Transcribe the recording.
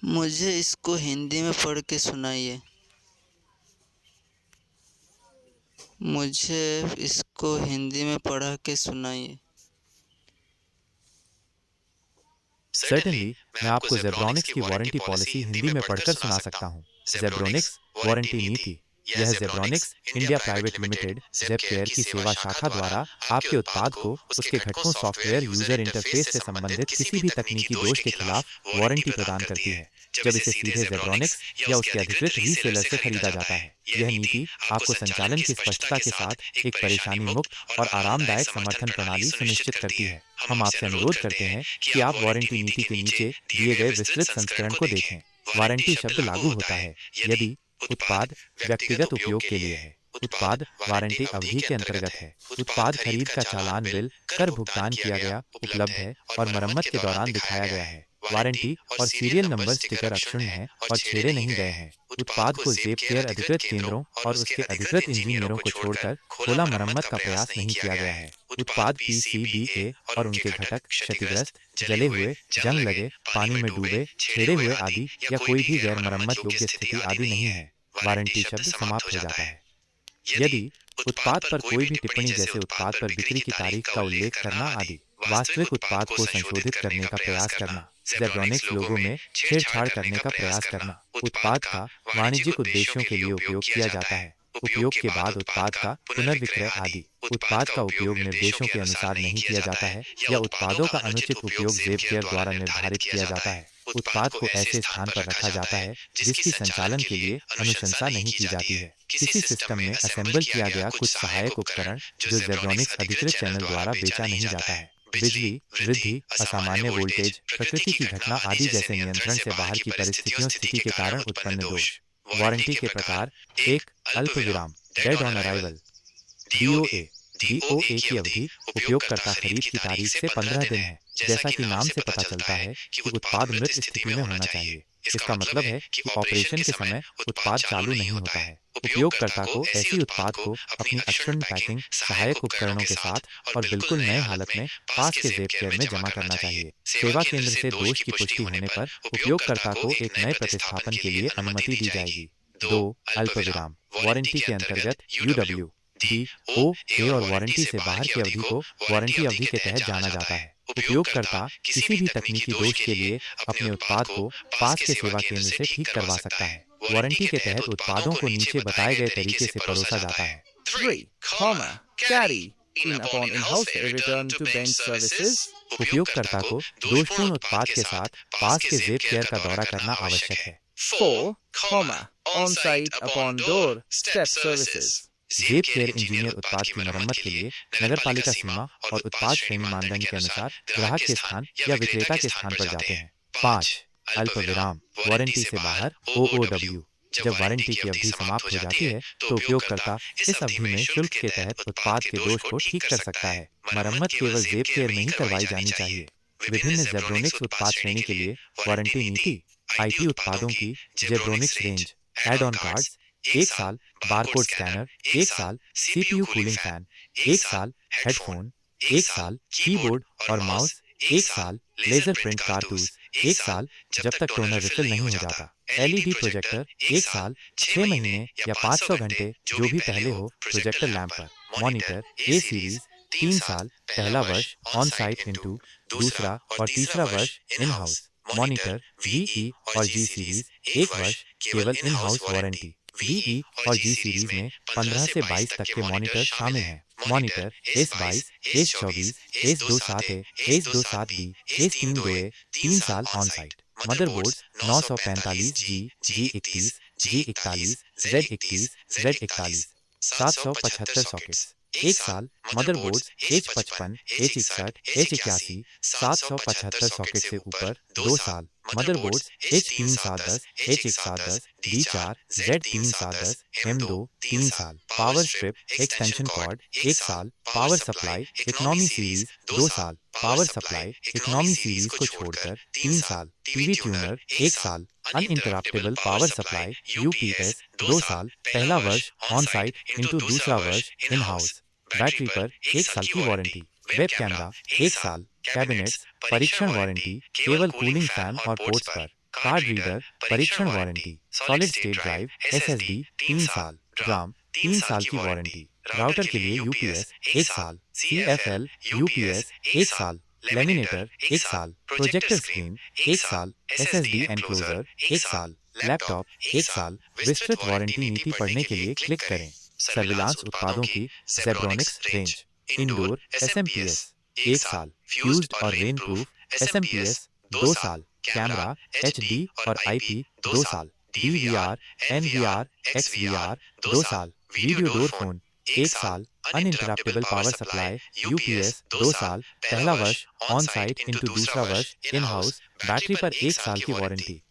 मुझे इसको हिंदी में पढ़ के सुनाइए। मुझे इसको हिंदी में पढ़ के सुनाइए। सर्टेनली, मैं आपको जेब्रोनिक्स की वारंटी पॉलिसी हिंदी में पढ़कर सुना सकता हूँ। जेब्रोनिक्स वारंटी नीति। यह जेब्रोनिक्स इंडिया प्राइवेट लिमिटेड जेब केयर की सेवा शाखा द्वारा आपके उत्पाद को उसके घटकों, सॉफ्टवेयर, यूजर इंटरफेस से संबंधित किसी भी तकनीकी दोष के खिलाफ वारंटी प्रदान करती है जब इसे सीधे जेब्रोनिक्स या उसके अधिकृत रीसेलर से खरीदा जाता है। यह नीति आपको संचालन की स्पष्टता के साथ एक परेशानी मुक्त और आरामदायक समर्थन प्रणाली सुनिश्चित करती है। हम आपसे अनुरोध करते हैं कि आप वारंटी नीति के नीचे दिए गए विस्तृत संस्करण को देखें। वारंटी शब्द लागू होता है यदि उत्पाद व्यक्तिगत उपयोग के लिए है, उत्पाद वारंटी अवधि के अंतर्गत है, उत्पाद खरीद का चालान, बिल, कर भुगतान किया गया, उपलब्ध है और मरम्मत के दौरान दिखाया गया है, वारंटी और सीरियल नंबर स्टिकर अक्षुण्ण हैं और छेड़े नहीं गए हैं, उत्पाद को जेब केयर अधिकृत केंद्रों और उसके अधिकृत इंजीनियरों को छोड़कर खोला मरम्मत का प्रयास नहीं किया गया है, उत्पाद पीसीबीए और उनके घटक क्षतिग्रस्त, जले हुए, जंग लगे, पानी में डूबे, छेड़े हुए आदि या कोई भी गैर मरम्मत योग्य स्थिति आदि नहीं है। वारंटी शब्द समाप्त हो जाता है यदि उत्पाद पर कोई भी टिप्पणी, जैसे उत्पाद पर बिक्री की तारीख का उल्लेख करना आदि, वास्तविक उत्पाद को संशोधित करने का प्रयास करना, जेब्रोनिक्स लोगो में छेड़छाड़ करने का प्रयास करना, उत्पाद का वाणिज्यिक उद्देश्यों के लिए उपयोग किया जाता है, उपयोग के बाद उत्पाद का पुनर्विक्रय आदि, उत्पाद का उपयोग निर्देशों के अनुसार नहीं किया जाता है या उत्पादों का अनुचित उपयोग जेब केयर द्वारा निर्धारित किया जाता है, उत्पाद को ऐसे स्थान पर रखा जाता है जिसकी संचालन के लिए अनुशंसा नहीं की जाती है, किसी सिस्टम में असेंबल किया गया कुछ सहायक उपकरण जो जेब्रोनिक्स अधिकृत चैनल द्वारा बेचा नहीं जाता है, बिजली वृद्धि, असामान्य वोल्टेज, प्रकृति की घटना आदि जैसे नियंत्रण से बाहर की परिस्थितियों स्थिति के कारण उत्पन्न दोष। वारंटी के प्रकार: एक, अल्प विराम, dead on arrival. DOA. DOA की अवधि उपयोगकर्ता खरीद की तारीख से 15 दिन है। जैसा कि नाम से पता चलता है कि उत्पाद मृत स्थिति में होना चाहिए। इसका मतलब है कि ऑपरेशन के समय उत्पाद चालू नहीं होता है। उपयोगकर्ता को ऐसी उत्पाद को अपनी अक्षुण्ण पैकिंग, सहायक उपकरणों के साथ और बिल्कुल नए हालत में पास के जेब केयर में जमा करना चाहिए। सेवा केंद्र से दोष की पुष्टि होने पर उपयोगकर्ता को एक नए प्रतिस्थापन के लिए अनुमति दी जाएगी। दो, अल्प विराम। वारंटी के अंतर्गत यूडब्ल्यू, डी ओ ए और वारंटी से बाहर की अवधि को वारंटी अवधि के तहत जाना जाता है। उपयोगकर्ता किसी भी तकनीकी दोष के लिए अपने उत्पाद को पास के सेवा केंद्र से ठीक करवा सकता है। वारंटी के तहत उत्पादों को नीचे बताए गए तरीके से परोसा जाता है। 3, carry in upon in-house return to bank services. उपयोगकर्ता को दोषपूर्ण उत्पाद के साथ पास के जेब केयर का दौरा करना आवश्यक है। 4, on-site upon door step services. जेब केयर इंजीनियर उत्पाद की मरम्मत के लिए नगरपालिका सीमा और उत्पाद श्रेणी मानदंड के अनुसार ग्राहक के स्थान या विक्रेता के स्थान पर जाते हैं। 5, अल्प विराम। वारंटी से बाहर ओओडब्ल्यू। जब वारंटी की अवधि समाप्त हो जाती है तो उपयोगकर्ता इस अवधि में शुल्क के तहत उत्पाद के दोष को ठीक कर सकता है। मरम्मत केवल जेब केयर में ही करवाई जानी चाहिए। विभिन्न जेब्रोनिक्स उत्पाद श्रेणी के लिए वारंटी नीति: आईटी उत्पादों की Zebronics range, add on cards 1 साल, बारकोड स्कैनर 1 साल, सीपीयू कूलिंग फैन 1 साल, हेडफोन 1 साल, कीबोर्ड और माउस 1 साल, लेजर प्रिंट कारतूस 1 साल जब तक टोनर रिफिल नहीं हो जाता, एलईडी प्रोजेक्टर 1 साल, 6 महीने या 500 घंटे जो भी पहले हो प्रोजेक्टर लैंप पर, मॉनिटर ए सीरीज 3 साल, पहला वर्ष ऑन साइट इंटू, दूसरा और तीसरा वर्ष इन हाउस, मॉनिटर वीई और जी सीरीज 1 वर्ष केवल इन हाउस वारंटी। वीई और जी सीरीज में 15 से 22 तक के मॉनिटर शामिल हैं। Monitor S22, S24, S27A, S27B, S32A 3 साल on site. Motherboards 945G, G31, G41, Z31, Z41, 775 sockets 1 साल। Motherboards H55, H61, H81, 775 socket से ऊपर 2 साल। Motherboards H3710, H1710, D4, Z3710, M2 3 साल। पावर स्ट्रिप एक्सटेंशन कॉर्ड 1 साल। Power supply economy series 2 साल। Power supply economy series को छोड़कर 3 साल। टीवी ट्यूनर 1 साल। अनइंटरप्टेबल पावर सप्लाई यूपीएस 2 साल, पहला वर्ष ऑन साइट इंटू, दूसरा वर्ष इन हाउस। बैटरी पर 1 साल की वारंटी। वेब कैमरा 1 साल। कैबिनेट्स परीक्षण वारंटी केवल कूलिंग फैन और पोर्ट्स पर। कार्ड रीडर परीक्षण warranty, solid state drive SSD 3 साल, ड्राम 3 साल की वारंटी, राउटर के लिए UPS 1 साल, CFL UPS 1 साल, लेमिनेटर 1 साल, प्रोजेक्टर स्क्रीन 1 साल, SSD एनक्लोजर 1 साल, लैपटॉप 1 साल। विस्तृत वारंटी नीति पढ़ने के लिए क्लिक करें। सर्विलांस उत्पादों की जेब्रोनिक्स रेंज, इंडोर SMPS 1 साल, फ्यूज्ड और रेन प्रूफ SMPS 2 साल, कैमरा HD और IP 2 साल, DVR NVR XVR 2 साल, वीडियो डोर फोन 1 साल, अनइंटरप्टेबल पावर सप्लाई UPS 2 साल, पहला वर्ष ऑन साइट इंटू दूसरा वर्ष इन हाउस बैटरी पर 1 साल की वारंटी।